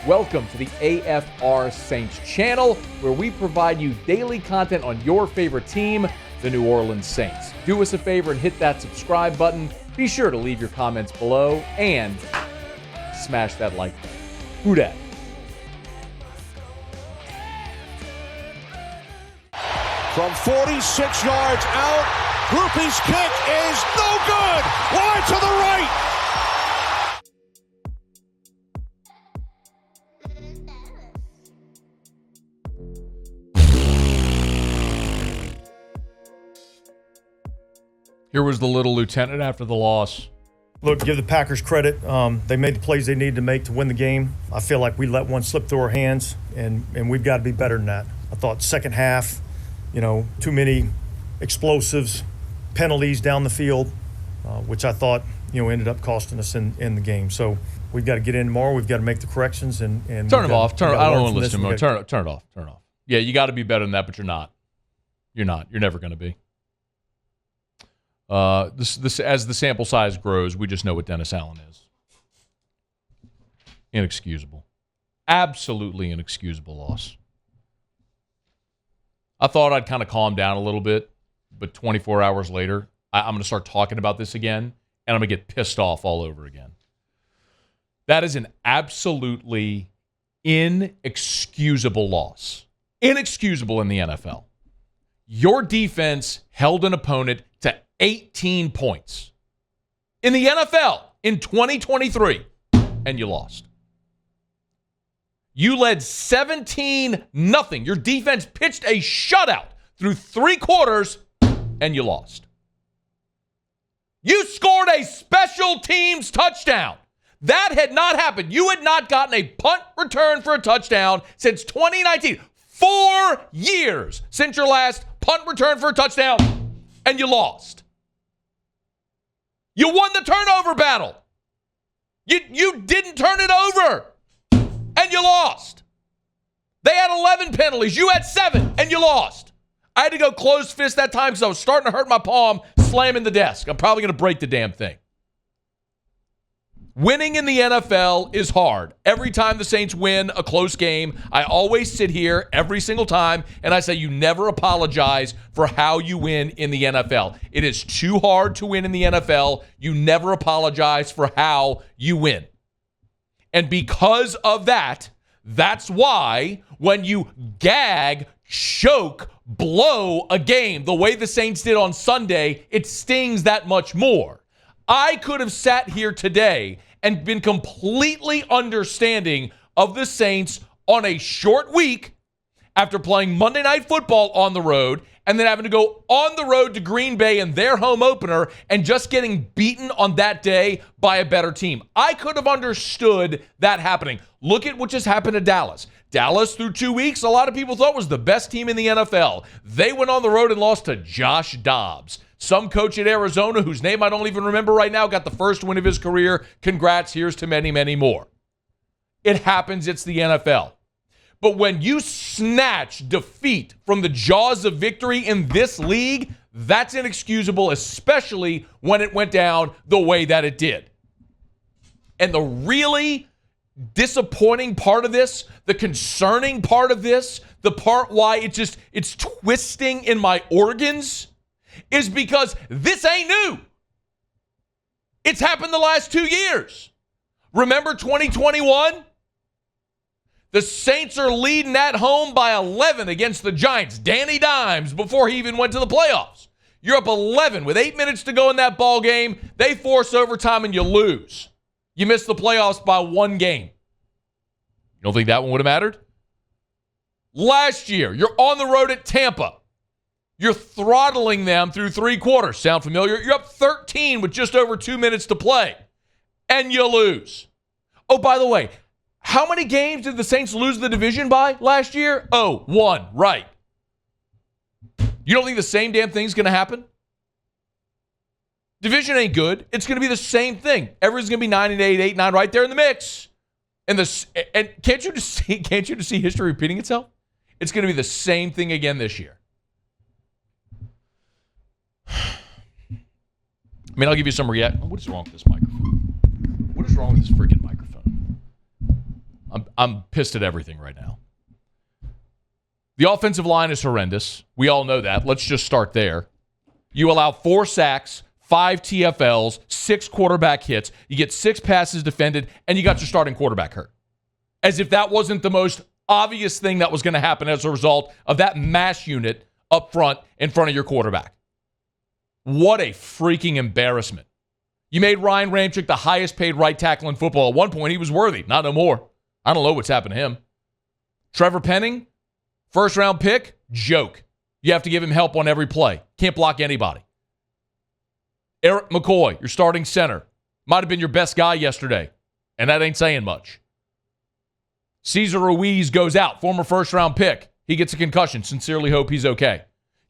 Welcome to the AFR Saints channel, where we provide you daily content on your favorite team, the New Orleans Saints. Do us a favor and hit that subscribe button. Be sure to leave your comments below and smash that like button. Who dat? From 46 yards out, Groupie's kick is no good. Wide to the right. Here was the little lieutenant after the loss. Look, give the Packers credit. They made the plays they needed to make to win the game. I feel like we let one slip through our hands, and we've got to be better than that. I thought second half, too many explosives, penalties down the field, which I thought, ended up costing us in the game. So we've got to get in more. We've got to make the corrections and turn them off. I don't want to listen to them. Turn it off. Turn it off. Yeah, you got to be better than that, but you're not. You're not. You're never going to be. This as the sample size grows, we just know what Dennis Allen is. Inexcusable. Absolutely inexcusable loss. I thought I'd kind of calm down a little bit, but 24 hours later, I'm going to start talking about this again, and I'm going to get pissed off all over again. That is an absolutely inexcusable loss. Inexcusable in the NFL. Your defense held an opponent to 18 points in the NFL in 2023, and you lost. You led 17-0. Your defense pitched a shutout through 3 quarters, and you lost. You scored a special teams touchdown. That had not happened. You had not gotten a punt return for a touchdown since 2019. 4 years since your last punt return for a touchdown, and you lost. You won the turnover battle. You didn't turn it over, and you lost. They had 11 penalties. You had 7, and you lost. I had to go close fist that time because I was starting to hurt my palm slamming the desk. I'm probably going to break the damn thing. Winning in the NFL is hard. Every time the Saints win a close game, I always sit here every single time and I say you never apologize for how you win in the NFL. It is too hard to win in the NFL. You never apologize for how you win. And because of that, that's why when you gag, choke, blow a game the way the Saints did on Sunday, it stings that much more. I could have sat here today and been completely understanding of the Saints on a short week after playing Monday Night Football on the road and then having to go on the road to Green Bay in their home opener and just getting beaten on that day by a better team. I could have understood that happening. Look at what just happened to Dallas. Dallas, through 2 weeks, a lot of people thought was the best team in the NFL. They went on the road and lost to Josh Dobbs. Some coach at Arizona, whose name I don't even remember right now, got the first win of his career. Congrats, here's to many, many more. It happens, it's the NFL. But when you snatch defeat from the jaws of victory in this league, that's inexcusable, especially when it went down the way that it did. And the really disappointing part of this, the concerning part of this, the part why it's twisting in my organs, is because this ain't new. It's happened the last 2 years. Remember 2021? The Saints are leading at home by 11 against the Giants. Danny Dimes before he even went to the playoffs. You're up 11 with 8 minutes to go in that ball game. They force overtime and you lose. You miss the playoffs by 1 game. You don't think that one would have mattered? Last year, you're on the road at Tampa. You're throttling them through 3 quarters. Sound familiar? You're up 13 with just over 2 minutes to play. And you lose. Oh, by the way, how many games did the Saints lose the division by last year? Oh, 1, right. You don't think the same damn thing's going to happen? Division ain't good. It's going to be the same thing. Everyone's going to be 9-8, 8-9, right there in the mix. And can't you just see history repeating itself? It's going to be the same thing again this year. I mean, I'll give you some react. What is wrong with this microphone? What is wrong with this freaking microphone? I'm pissed at everything right now. The offensive line is horrendous. We all know that. Let's just start there. You allow 4 sacks, 5 TFLs, 6 quarterback hits. You get 6 passes defended, and you got your starting quarterback hurt. As if that wasn't the most obvious thing that was going to happen as a result of that mass unit up front in front of your quarterback. What a freaking embarrassment. You made Ryan Ramczyk the highest paid right tackle in football. At one point, he was worthy. Not no more. I don't know what's happened to him. Trevor Penning, first round pick, joke. You have to give him help on every play. Can't block anybody. Eric McCoy, your starting center, might have been your best guy yesterday, and that ain't saying much. Cesar Ruiz goes out, former first-round pick. He gets a concussion. Sincerely hope he's okay.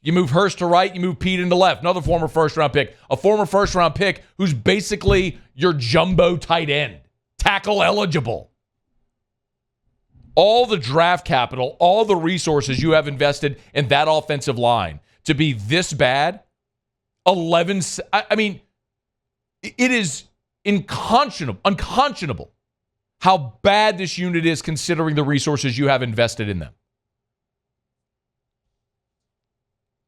You move Hurst to right, you move Pete into left. Another former first-round pick. A former first-round pick who's basically your jumbo tight end. Tackle eligible. All the draft capital, all the resources you have invested in that offensive line to be this bad, I mean, it is unconscionable how bad this unit is considering the resources you have invested in them.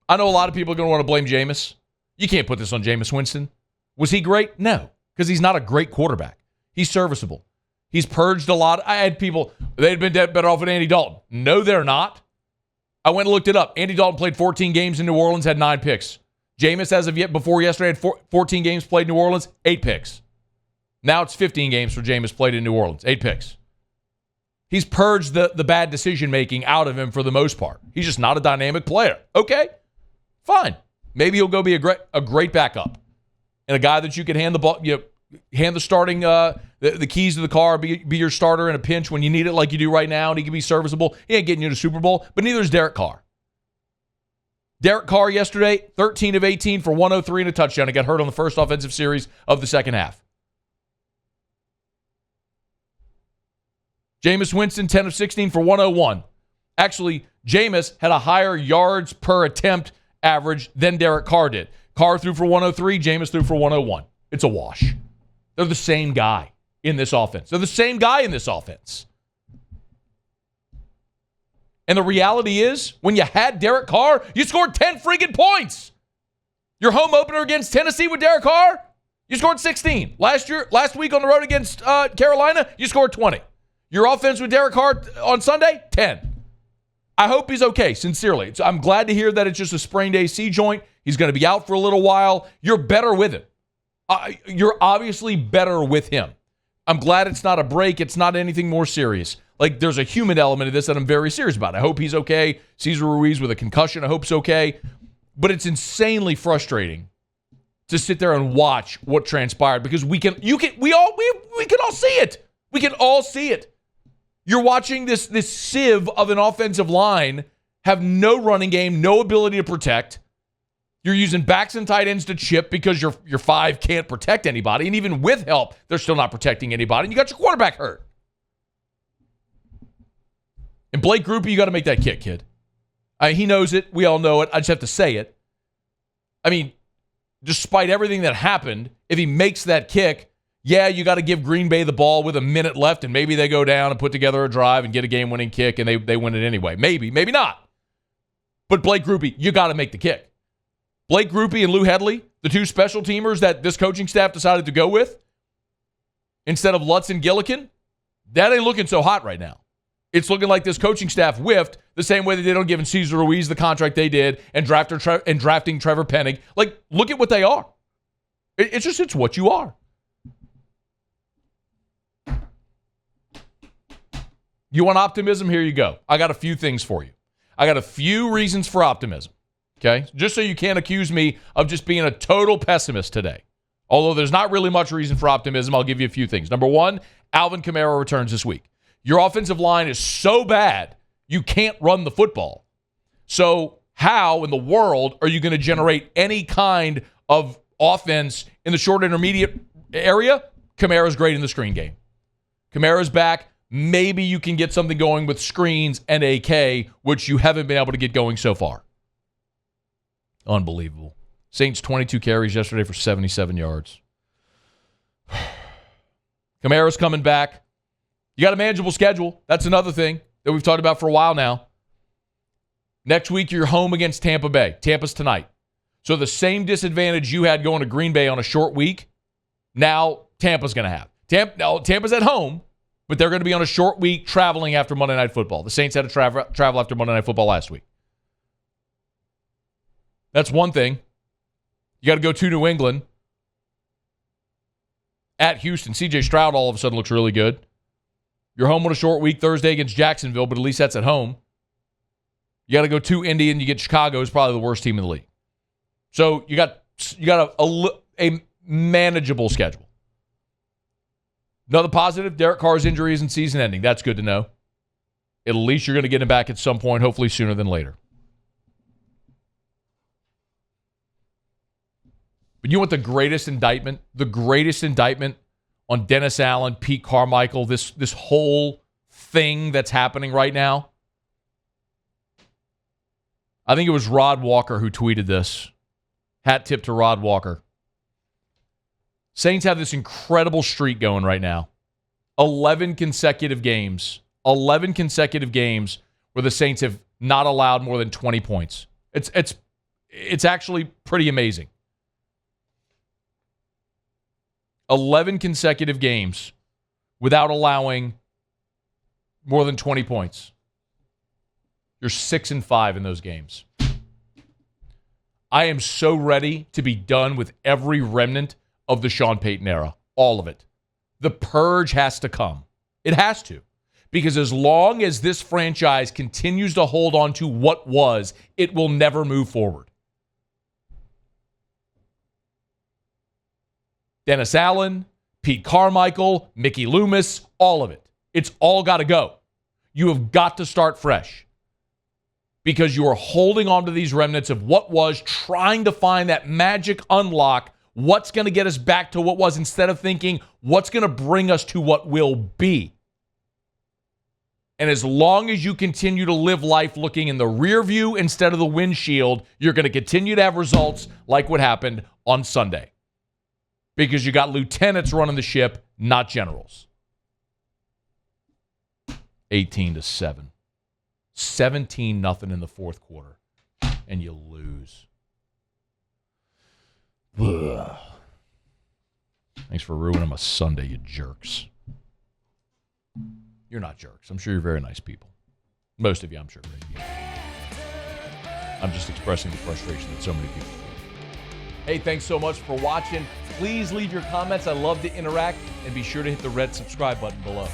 I know a lot of people are going to want to blame Jameis. You can't put this on Jameis Winston. Was he great? No, because he's not a great quarterback. He's serviceable. He's purged a lot. I had people, they'd been better off with Andy Dalton. No, they're not. I went and looked it up. Andy Dalton played 14 games in New Orleans, had 9 picks. Jameis, as of yet, before yesterday, had 14 games played in New Orleans, 8 picks. Now it's 15 games for Jameis played in New Orleans, 8 picks. He's purged the bad decision-making out of him for the most part. He's just not a dynamic player. Okay, fine. Maybe he'll go be a great backup and a guy that you can hand the ball, hand the starting the keys to the car, be your starter in a pinch when you need it like you do right now, and he can be serviceable. He ain't getting you to the Super Bowl, but neither is Derek Carr. Derek Carr yesterday, 13 of 18 for 103 and a touchdown. He got hurt on the first offensive series of the second half. Jameis Winston, 10 of 16 for 101. Actually, Jameis had a higher yards per attempt average than Derek Carr did. Carr threw for 103, Jameis threw for 101. It's a wash. They're the same guy in this offense. And the reality is, when you had Derek Carr, you scored 10 freaking points. Your home opener against Tennessee with Derek Carr, you scored 16. Last week on the road against Carolina, you scored 20. Your offense with Derek Carr on Sunday, 10. I hope he's okay, sincerely. I'm glad to hear that it's just a sprained AC joint. He's going to be out for a little while. You're better with him. You're obviously better with him. I'm glad it's not a break. It's not anything more serious. Like, there's a human element of this that I'm very serious about. I hope he's okay. Cesar Ruiz with a concussion, I hope he's okay. But it's insanely frustrating to sit there and watch what transpired because we can all see it. We can all see it. You're watching this sieve of an offensive line have no running game, no ability to protect. You're using backs and tight ends to chip because your 5 can't protect anybody. And even with help, they're still not protecting anybody. And you got your quarterback hurt. And Blake Grupe, you got to make that kick, kid. He knows it. We all know it. I just have to say it. I mean, despite everything that happened, if he makes that kick, yeah, you got to give Green Bay the ball with a minute left, and maybe they go down and put together a drive and get a game-winning kick, and they win it anyway. Maybe not. But Blake Grupe, you got to make the kick. Blake Grupe and Lou Hedley, the 2 special teamers that this coaching staff decided to go with, instead of Lutz and Gillikin, that ain't looking so hot right now. It's looking like this coaching staff whiffed the same way they did on giving Cesar Ruiz the contract they did and drafting Trevor Penning. Like, look at what they are. It's what you are. You want optimism? Here you go. I got a few things for you. I got a few reasons for optimism, okay? Just so you can't accuse me of just being a total pessimist today. Although there's not really much reason for optimism, I'll give you a few things. Number 1, Alvin Kamara returns this week. Your offensive line is so bad, you can't run the football. So how in the world are you going to generate any kind of offense in the short intermediate area? Kamara's great in the screen game. Kamara's back. Maybe you can get something going with screens and AK, which you haven't been able to get going so far. Unbelievable. Saints 22 carries yesterday for 77 yards. Kamara's coming back. You got a manageable schedule. That's another thing that we've talked about for a while now. Next week, you're home against Tampa Bay. Tampa's tonight. So the same disadvantage you had going to Green Bay on a short week, now Tampa's going to have. Tampa's at home, but they're going to be on a short week traveling after Monday Night Football. The Saints had to travel after Monday Night Football last week. That's one thing. You got to go to New England. At Houston, C.J. Stroud all of a sudden looks really good. You're home on a short week Thursday against Jacksonville, but at least that's at home. You got to go to Indy, and you get Chicago, who's probably the worst team in the league. So you got a manageable schedule. Another positive, Derek Carr's injury isn't season ending. That's good to know. At least you're going to get him back at some point, hopefully sooner than later. But you want the greatest indictment? The greatest indictment on Dennis Allen, Pete Carmichael, this whole thing that's happening right now? I think it was Rod Walker who tweeted this. Hat tip to Rod Walker. Saints have this incredible streak going right now. 11 consecutive games. 11 consecutive games where the Saints have not allowed more than 20 points. It's actually pretty amazing. 11 consecutive games without allowing more than 20 points. You're 6-5 in those games. I am so ready to be done with every remnant of the Sean Payton era. All of it. The purge has to come. It has to. Because as long as this franchise continues to hold on to what was, it will never move forward. Dennis Allen, Pete Carmichael, Mickey Loomis, all of it. It's all got to go. You have got to start fresh. Because you are holding on to these remnants of what was, trying to find that magic unlock, what's going to get us back to what was, instead of thinking what's going to bring us to what will be. And as long as you continue to live life looking in the rear view instead of the windshield, you're going to continue to have results like what happened on Sunday. Because you got lieutenants running the ship, not generals. 18-7. 17-0 in the fourth quarter. And you lose. Ugh. Thanks for ruining my Sunday, you jerks. You're not jerks. I'm sure you're very nice people. Most of you, I'm sure, are great people. I'm just expressing the frustration that so many people feel. Hey, thanks so much for watching. Please leave your comments. I love to interact. And be sure to hit the red subscribe button below.